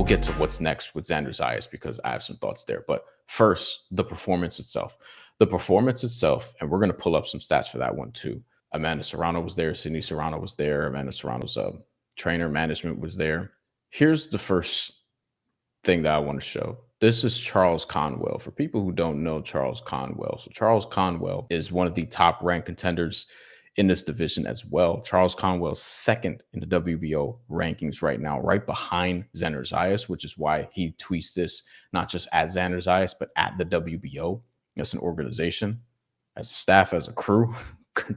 we'll get to what's next with Xander Zayas because I have some thoughts there. But first, the performance itself. The performance itself, and we're going to pull up some stats for that one too. Amanda Serrano was there. Sydney Serrano was there. Amanda Serrano's trainer management was there. Here's the first thing that I want to show. This is Charles Conwell. For people who don't know Charles Conwell, so Charles Conwell is one of the top ranked contenders in this division as well. Charles Conwell's second in the WBO rankings right now, right behind Xander Zayas, which is why he tweets this, not just at Xander Zayas, but at the WBO as an organization, as a staff, as a crew.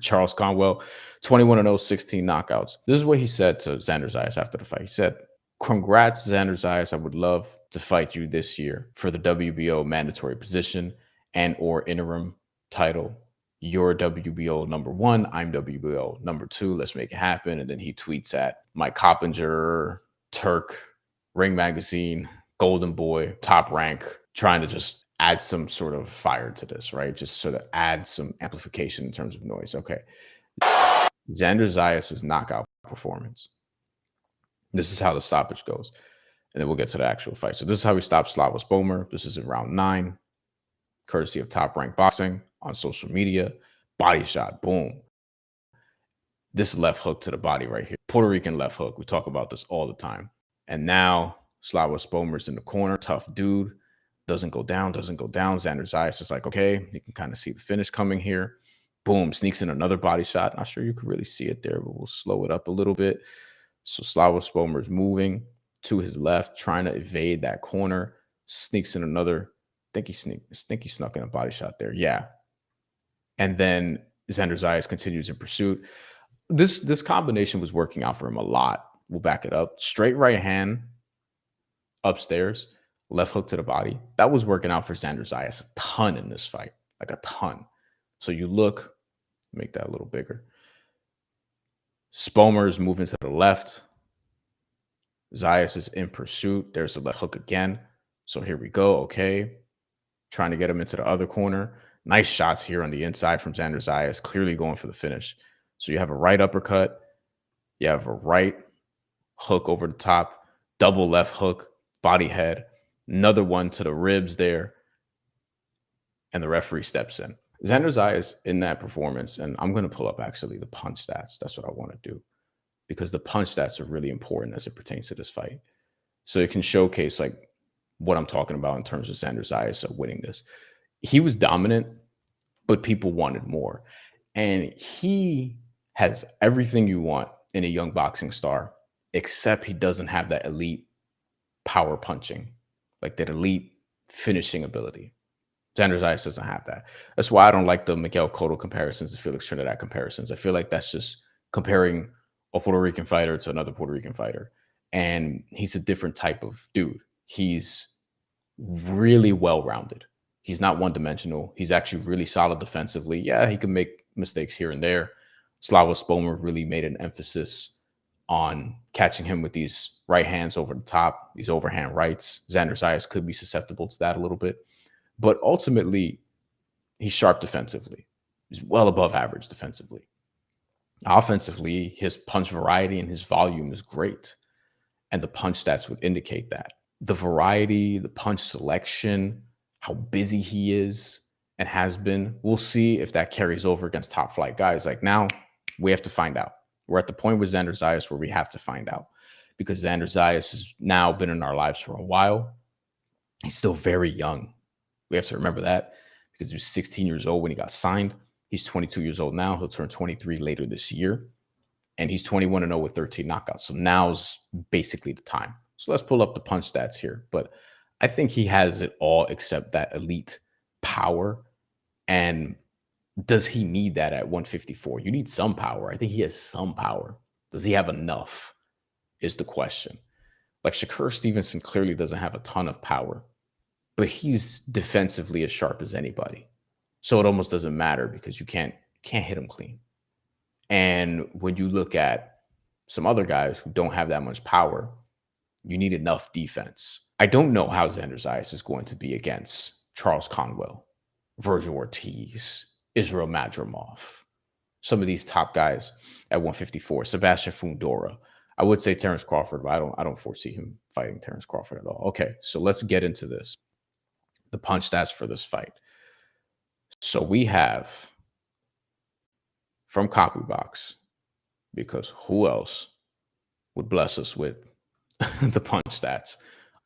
Charles Conwell, 21-0, 16 knockouts. This is what he said to Xander Zayas after the fight. He said, "Congrats, Xander Zayas. I would love to fight you this year for the WBO mandatory position and or interim title. You're WBO number 1. I'm WBO number 2. Let's make it happen." And then he tweets at Mike Coppinger, Turk, Ring Magazine, Golden Boy, Top Rank, trying to just add some sort of fire to this, right? Just sort of add some amplification in terms of noise. Okay. Xander Zayas' knockout performance. This is how the stoppage goes. And then we'll get to the actual fight. So this is how we stopped Slawa Spomer. This is in round 9, courtesy of Top Rank Boxing on social media. Body shot, boom. This left hook to the body right here. Puerto Rican left hook. We talk about this all the time. And now Slawa Spomer's in the corner. Tough dude. Doesn't go down, doesn't go down. Xander Zayas is like, okay, you can kind of see the finish coming here. Boom, sneaks in another body shot. Not sure you could really see it there, but we'll slow it up a little bit. So Slawa Spomer is moving to his left, trying to evade that corner. Sneaks in another. I think he snuck in a body shot there. Yeah. And then Xander Zayas continues in pursuit. This combination was working out for him a lot. We'll back it up. Straight right hand upstairs, left hook to the body. That was working out for Xander Zayas a ton in this fight, like a ton. So you look, make that a little bigger. Spomer is moving to the left. Zayas is in pursuit. There's the left hook again. So here we go. Okay. Trying to get him into the other corner. Nice shots here on the inside from Xander Zayas, clearly going for the finish. So you have a right uppercut. You have a right hook over the top, double left hook, body head, another one to the ribs there. And the referee steps in. Xander Zayas in that performance, and I'm going to pull up actually the punch stats. That's what I want to do because the punch stats are really important as it pertains to this fight. So it can showcase like what I'm talking about in terms of Xander Zayas winning this. He was dominant, but people wanted more. And he has everything you want in a young boxing star, except he doesn't have that elite power punching, like that elite finishing ability. Xander Zayas doesn't have that. That's why I don't like the Miguel Cotto comparisons, the Felix Trinidad comparisons. I feel like that's just comparing a Puerto Rican fighter to another Puerto Rican fighter. And he's a different type of dude. He's really well-rounded. He's not one-dimensional. He's actually really solid defensively. Yeah, he can make mistakes here and there. Slawa Spomer really made an emphasis on catching him with these right hands over the top, these overhand rights. Xander Zayas could be susceptible to that a little bit. But ultimately, he's sharp defensively. He's well above average defensively. Offensively, his punch variety and his volume is great. And the punch stats would indicate that. The variety, the punch selection, how busy he is and has been. We'll see if that carries over against top flight guys. Like now, we have to find out. We're at the point with Xander Zayas where we have to find out because Xander Zayas has now been in our lives for a while. He's still very young. We have to remember that because he was 16 years old when he got signed. He's 22 years old now. He'll turn 23 later this year. And he's 21-0 with 13 knockouts. So now's basically the time. So let's pull up the punch stats here. But I think he has it all except that elite power. And does he need that at 154? You need some power. I think he has some power. Does he have enough is the question. Like Shakur Stevenson clearly doesn't have a ton of power, but he's defensively as sharp as anybody. So it almost doesn't matter because you can't hit him clean. And when you look at some other guys who don't have that much power, you need enough defense. I don't know how Xander Zayas is going to be against Charles Conwell, Virgil Ortiz, Israel Madrimov, some of these top guys at 154, Sebastian Fundora. I would say Terrence Crawford, but I don't foresee him fighting Terrence Crawford at all. Okay, so let's get into this. The punch stats for this fight. So we have from Copybox, because who else would bless us with the punch stats?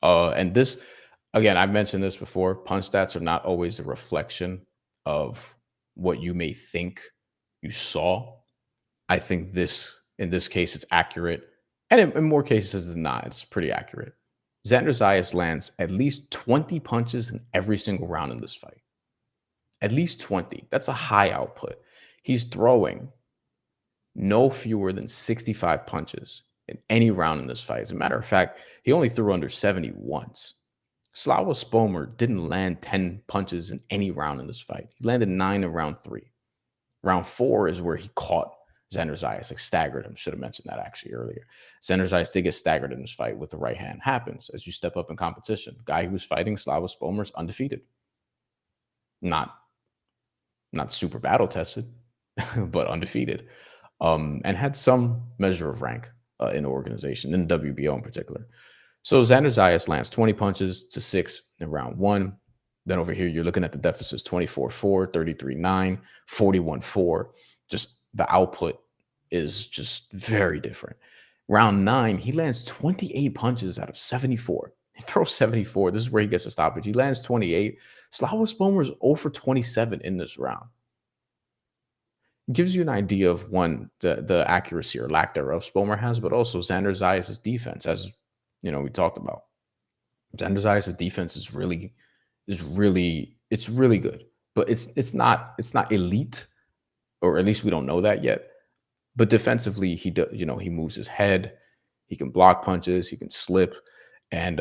And this, again, I mentioned this before. Punch stats are not always a reflection of what you may think you saw. I think in this case, it's accurate. And in more cases than not, it's pretty accurate. Xander Zayas lands at least 20 punches in every single round in this fight. At least 20. That's a high output. He's throwing no fewer than 65 punches in any round in this fight. As a matter of fact, he only threw under 70 once. Slawa Spomer didn't land 10 punches in any round in this fight. He landed 9 in round 3. Round 4 is where he caught Xander Zayas, like staggered him. Should have mentioned that actually earlier. Xander Zayas did get staggered in this fight with the right hand. Happens as you step up in competition. Guy who was fighting, Slawa Spomer, is undefeated. Not super battle tested, but undefeated. And had some measure of rank in the organization, in the WBO in particular. So Xander Zayas lands 20 punches to 6 in round 1. Then over here, you're looking at the deficits 24-4, 33-9, 41-4. Just the output is just very different. Round 9, he lands 28 punches out of 74. He throws 74. This is where he gets a stoppage. He lands 28. Slawa Spomer is 0 for 27 in this round. It gives you an idea of the accuracy or lack thereof Spomer has, but also Xander Zayas' defense, as we talked about. Xander Zayas' defense is really good, but it's not elite, or at least we don't know that yet. But defensively, he moves his head, he can block punches, he can slip and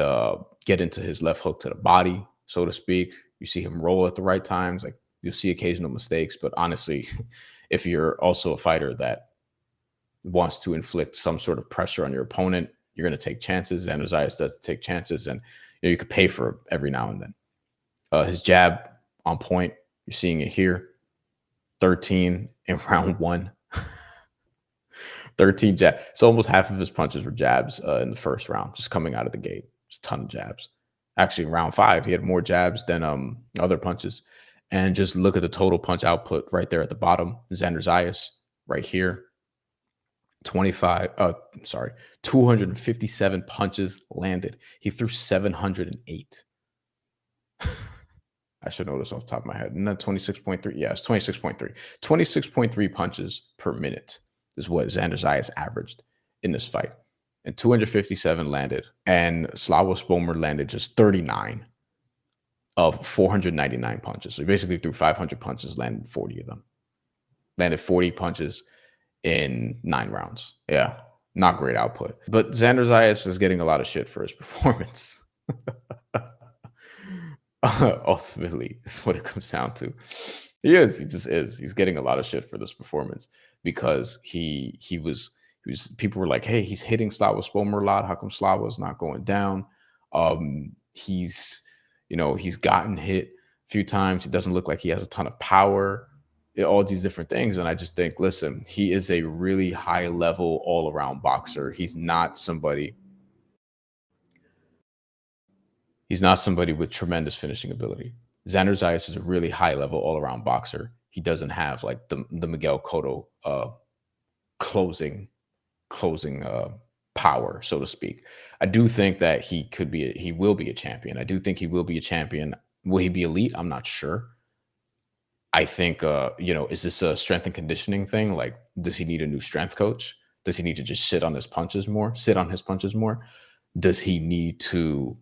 get into his left hook to the body, so to speak. You see him roll at the right times. Like, you'll see occasional mistakes, but honestly, if you're also a fighter that wants to inflict some sort of pressure on your opponent, you're going to take chances. Xander Zayas does take chances, and you could pay for it every now and then. His jab on point. You're seeing it here. 13 in round 1. 13 jabs. So almost half of his punches were jabs in the first round, just coming out of the gate. Just a ton of jabs. Actually, in round 5, he had more jabs than other punches. And just look at the total punch output right there at the bottom. Xander Zayas right here. 257 punches landed. He threw 708. I should know this off the top of my head. Isn't that 26.3? Yeah, it's 26.3. 26.3 punches per minute is what Xander Zayas averaged in this fight. And 257 landed. And Slawa Spomer landed just 39 of 499 punches. So he basically threw 500 punches, landed 40 of them. Landed 40 punches in 9 rounds. Yeah, not great output. But Xander Zayas is getting a lot of shit for his performance. Ultimately, is what it comes down to. He just is. He's getting a lot of shit for this performance because he was people were like, hey, he's hitting Slawa Spomer a lot. How come Slawa's not going down? He's gotten hit a few times. He doesn't look like he has a ton of power. All these different things. And I just think, listen, he is a really high level all around boxer. He's not somebody with tremendous finishing ability. Xander Zayas is a really high level all around boxer. He doesn't have like the Miguel Cotto closing power, so to speak. I do think that he will be a champion. I do think he will be a champion. Will he be elite? I'm not sure. I think, is this a strength and conditioning thing? Like, does he need a new strength coach? Does he need to just sit on his punches more? Does he need to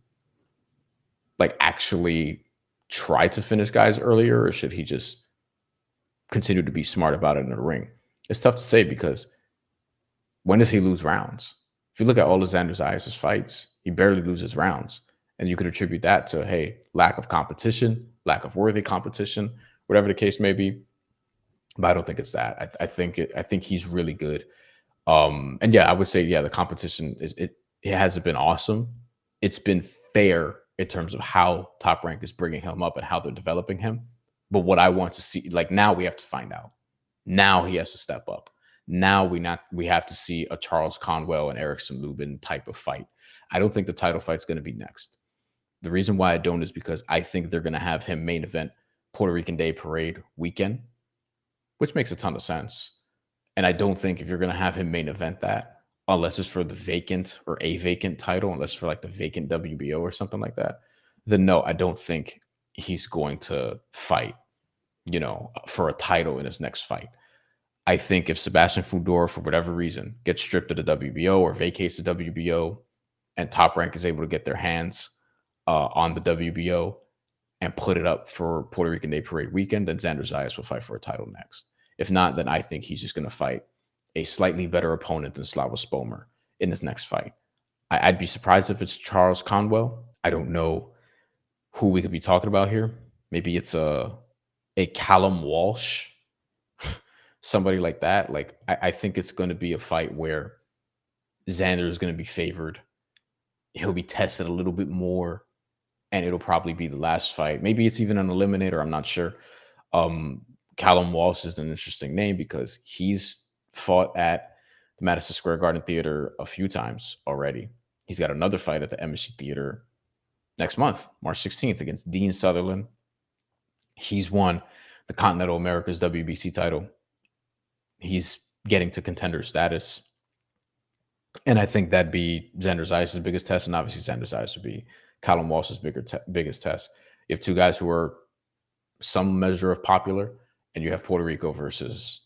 actually try to finish guys earlier, or should he just continue to be smart about it in the ring? It's tough to say because when does he lose rounds? If you look at all of Xander Zayas' fights, he barely loses rounds. And you could attribute that to, hey, lack of competition, lack of worthy competition, whatever the case may be. But I don't think it's that. I think he's really good. And yeah, I would say, yeah, the competition it hasn't been awesome. It's been fair in terms of how Top Rank is bringing him up and how they're developing him. But what I want to see, now we have to find out. Now he has to step up. Now we have to see a Charles Conwell and Erickson Lubin type of fight. I don't think the title fight's going to be next. The reason why I don't is because I think they're going to have him main event Puerto Rican Day Parade weekend, which makes a ton of sense. And I don't think if you're going to have him main event that, unless it's for the vacant or a vacant title, unless for like the vacant WBO or something like that, then no, I don't think he's going to fight, for a title in his next fight. I think if Sebastian Fundora, for whatever reason, gets stripped of the WBO or vacates the WBO, and Top Rank is able to get their hands on the WBO and put it up for Puerto Rican Day Parade weekend, then Xander Zayas will fight for a title next. If not, then I think he's just going to fight a slightly better opponent than Slawa Spomer in his next fight. I'd be surprised if it's Charles Conwell. I don't know who we could be talking about here. Maybe it's a Callum Walsh, somebody like that. Like I think it's going to be a fight where Xander is going to be favored. He'll be tested a little bit more, and it'll probably be the last fight. Maybe it's even an eliminator. I'm not sure. Callum Walsh is an interesting name because he's fought at the Madison Square Garden Theater a few times already. He's got another fight at the Embassy Theater next month, March 16th, against Dean Sutherland. He's won the Continental America's WBC title. He's getting to contender status. And I think that'd be Xander Zayas' biggest test. And obviously, Xander Zayas would be Callum Walsh's biggest test. You have two guys who are some measure of popular, and you have Puerto Rico versus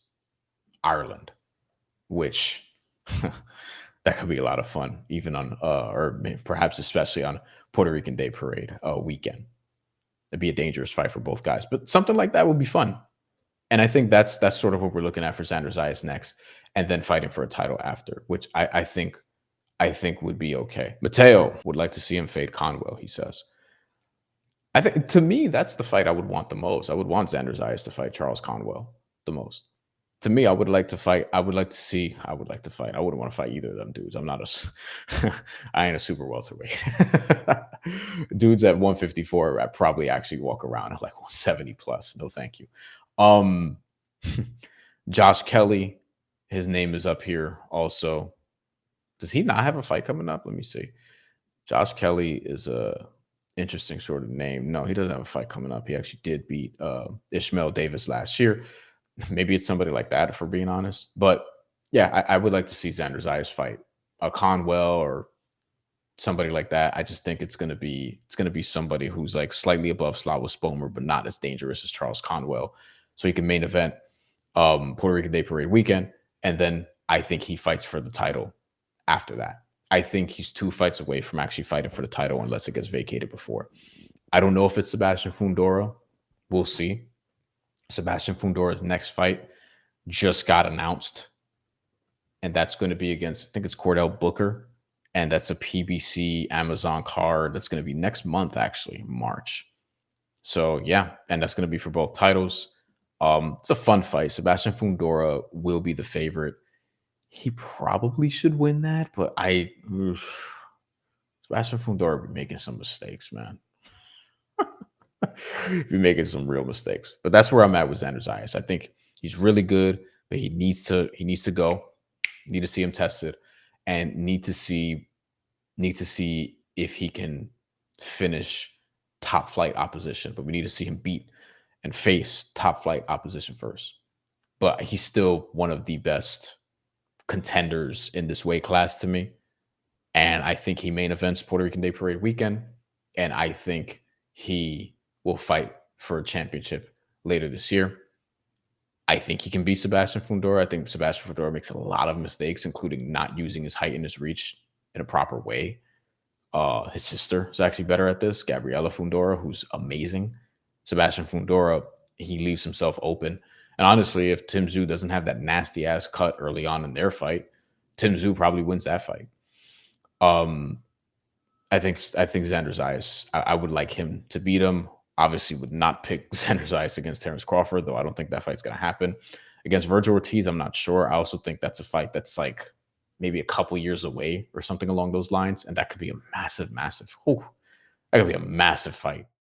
Ireland, which that could be a lot of fun, even on, or perhaps especially on Puerto Rican Day Parade weekend. It'd be a dangerous fight for both guys, but something like that would be fun. And I think that's sort of what we're looking at for Xander Zayas next, and then fighting for a title after, which I think would be okay. Mateo would like to see him fade Conwell, he says. I think, to me, that's the fight I would want the most. I would want Xander Zayas to fight Charles Conwell the most. To me, I would like to fight. I would like to fight. I wouldn't want to fight either of them dudes. I'm not I ain't a super welterweight. Dudes at 154, I probably actually walk around at like 170 plus. No, thank you. Josh Kelly, his name is up here also. Does he not have a fight coming up? Let me see. Josh Kelly is a interesting sort of name. No, he doesn't have a fight coming up. He actually did beat Ishmael Davis last year. Maybe it's somebody like that, if we're being honest. But yeah, I would like to see Xander Zayas fight a Conwell or somebody like that. I just think it's gonna be somebody who's like slightly above Slawa Spomer, but not as dangerous as Charles Conwell. So he can main event Puerto Rican Day Parade weekend, and then I think he fights for the title after that. I think he's 2 fights away from actually fighting for the title unless it gets vacated before. I don't know if it's Sebastian Fundora. We'll see. Sebastian Fundora's next fight just got announced, and that's going to be against, I think it's Cordell Booker, and that's a PBC Amazon card. That's going to be next month, actually, March. So yeah, and that's going to be for both titles. It's a fun fight. Sebastian Fundora will be the favorite. He probably should win that, but Sebastian Fundora be making some mistakes, man. Be making some real mistakes. But that's where I'm at with Xander Zayas. I think he's really good, but he needs to go. Need to see him tested, and need to see if he can finish top flight opposition. But we need to see him beat and face top flight opposition first. But he's still one of the best contenders in this weight class to me. And I think he main events Puerto Rican Day Parade weekend. And I think he will fight for a championship later this year. I think he can beat Sebastian Fundora. I think Sebastian Fundora makes a lot of mistakes, including not using his height and his reach in a proper way. His sister is actually better at this, Gabriela Fundora, who's amazing. Sebastian Fundora, he leaves himself open. And honestly, if Tim Tszyu doesn't have that nasty ass cut early on in their fight, Tim Tszyu probably wins that fight. I think Xander Zayas, I would like him to beat him. Obviously would not pick Xander Zayas against Terence Crawford, though I don't think that fight's going to happen. Against Virgil Ortiz, I'm not sure. I also think that's a fight that's like maybe a couple years away or something along those lines. And that could be a massive, that could be a massive fight.